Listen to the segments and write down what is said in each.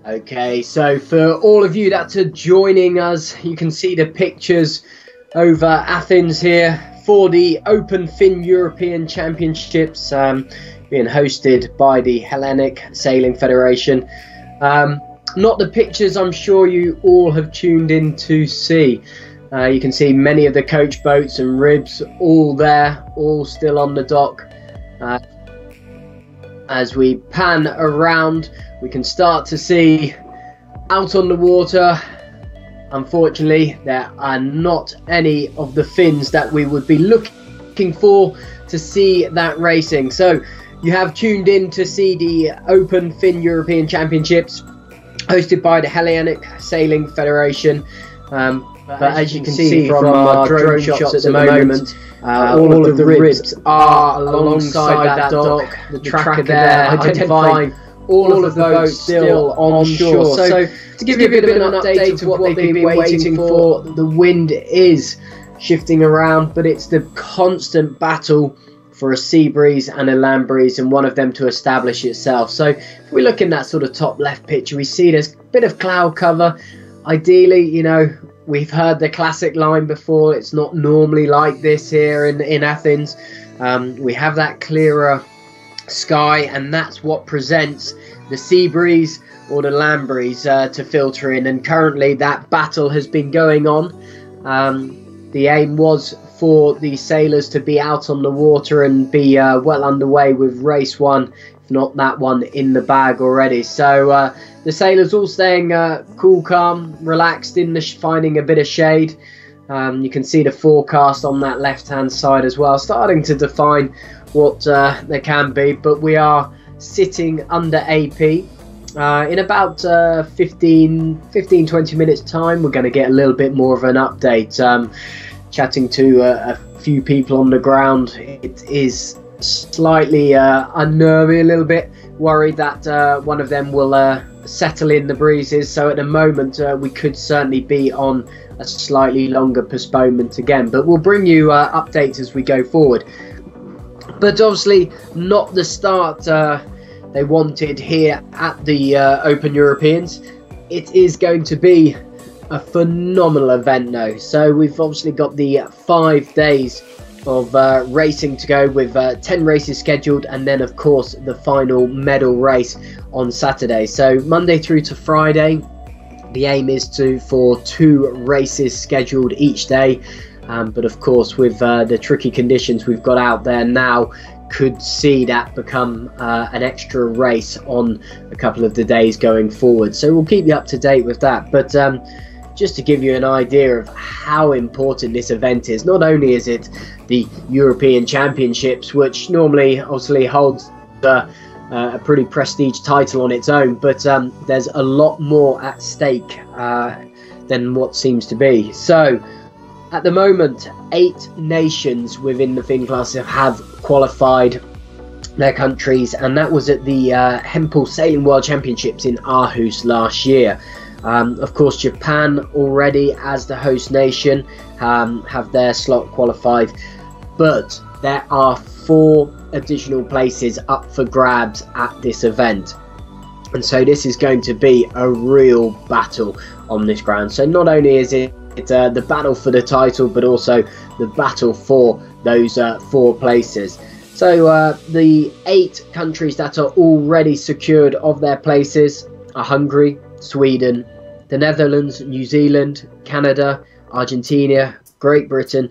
Okay, so for all of you that are joining us, you can see the pictures over Athens here for the Open Fin European Championships being hosted by the Hellenic Sailing Federation. Not the pictures I'm sure you all have tuned in to see. You can see many of the coach boats and ribs all there, all still on the dock. As we pan around, we can start to see out on the water. Unfortunately, there are not any of the fins that we would be looking for to see that racing. So you have tuned in to see the Open Fin European Championships hosted by the Hellenic Sailing Federation. But as you can see from our drone shots at the moment, all of the ribs are alongside that dock, the tracker there, identifying all of the boats still on shore. So to give you a bit of an update of what they've been waiting for, the wind is shifting around, but it's the constant battle for a sea breeze and a land breeze, and one of them to establish itself. So if we look in that sort of top left picture, we see there's a bit of cloud cover. Ideally, you know, we've heard the classic line before, it's not normally like this here in Athens. We have that clearer sky, and that's what presents the sea breeze or the land breeze to filter in. And currently that battle has been going on. The aim was for the sailors to be out on the water and be well underway with race one, if not that one, in the bag already. So the sailors all staying cool, calm, relaxed, finding a bit of shade. You can see the forecast on that left hand side as well, starting to define what there can be. But we are sitting under AP. In about 15-20 minutes time, we're going to get a little bit more of an update. Chatting to a few people on the ground, it is slightly unnerving, a little bit worried that one of them will settle in the breezes. So at the moment we could certainly be on a slightly longer postponement again, but we'll bring you updates as we go forward. But obviously not the start they wanted here at the Open Europeans. It is going to be a phenomenal event though. So we've obviously got the 5 days of racing to go, with 10 races scheduled, and then of course the final medal race on Saturday. So Monday through to Friday, the aim is for 2 races scheduled each day, but of course with the tricky conditions we've got out there now, could see that become an extra race on a couple of the days going forward. So we'll keep you up to date with that. But just to give you an idea of how important this event is, not only is it the European Championships, which normally obviously holds a pretty prestige title on its own, but there's a lot more at stake than what seems to be. So at the moment, 8 nations within the fin class have qualified their countries, and that was at the Hempel Sailing World Championships in Aarhus last year. Of course, Japan already, as the host nation, have their slot qualified, but there are 4 additional places up for grabs at this event, and so this is going to be a real battle on this ground. So not only is it the battle for the title, but also the battle for those 4 places. So the 8 countries that are already secured of their places are Hungary, Sweden, the Netherlands, New Zealand, Canada, Argentina, Great Britain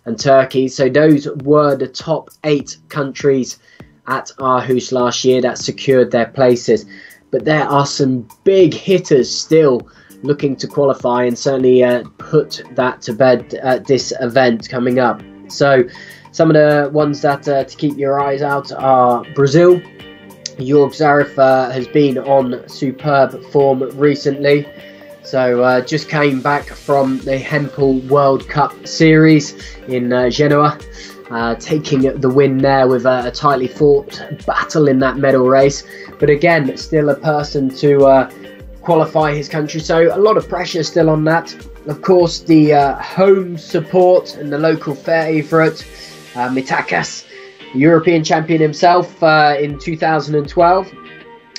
and Turkey. So those were the top 8 countries at Aarhus last year that secured their places. But there are some big hitters still looking to qualify, and certainly put that to bed at this event coming up. So some of the ones that to keep your eyes out are Brazil. Jorg Zarif has been on superb form recently. So just came back from the Hempel World Cup Series in Genoa, taking the win there with a tightly fought battle in that medal race. But again, still a person to qualify his country, so a lot of pressure still on that. Of course, the home support and the local favourite, Mitakas, the European champion himself in 2012.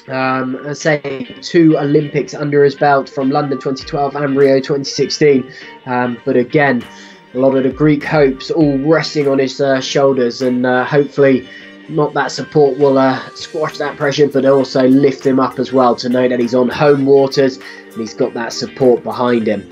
I say 2 Olympics under his belt from London 2012 and Rio 2016. But again, a lot of the Greek hopes all resting on his shoulders, and hopefully not that support will squash that pressure, but also lift him up as well, to know that he's on home waters and he's got that support behind him.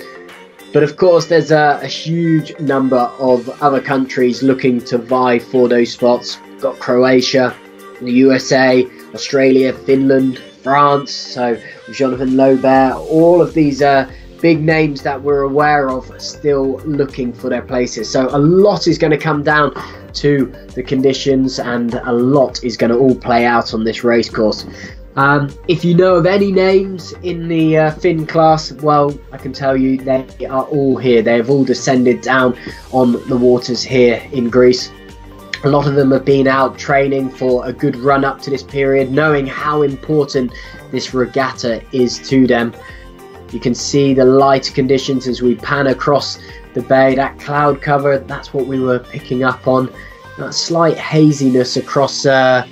But of course, there's a huge number of other countries looking to vie for those spots. We've got Croatia, the USA, Australia, Finland, France. So Jonathan Laubert, all of these big names that we're aware of still looking for their places. So a lot is going to come down to the conditions, and a lot is going to all play out on this race course. If you know of any names in the Finn class, well, I can tell you they are all here. They have all descended down on the waters here in Greece. A lot of them have been out training for a good run up to this period, knowing how important this regatta is to them. You can see the light conditions as we pan across the bay. That cloud cover, that's what we were picking up on. That slight haziness across the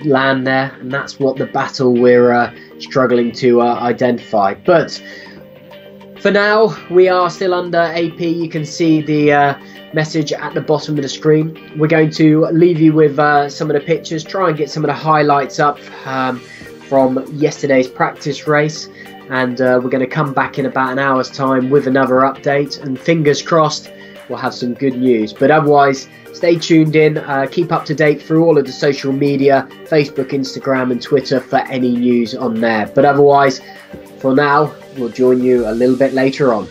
land there, and that's what the battle we're struggling to identify. But for now, we are still under AP. You can see the message at the bottom of the screen. We're going to leave you with some of the pictures, try and get some of the highlights up from yesterday's practice race, and we're going to come back in about an hour's time with another update, and fingers crossed we'll have some good news. But otherwise, stay tuned in, keep up to date through all of the social media, Facebook, Instagram and Twitter for any news on there. But otherwise, for now, we'll join you a little bit later on.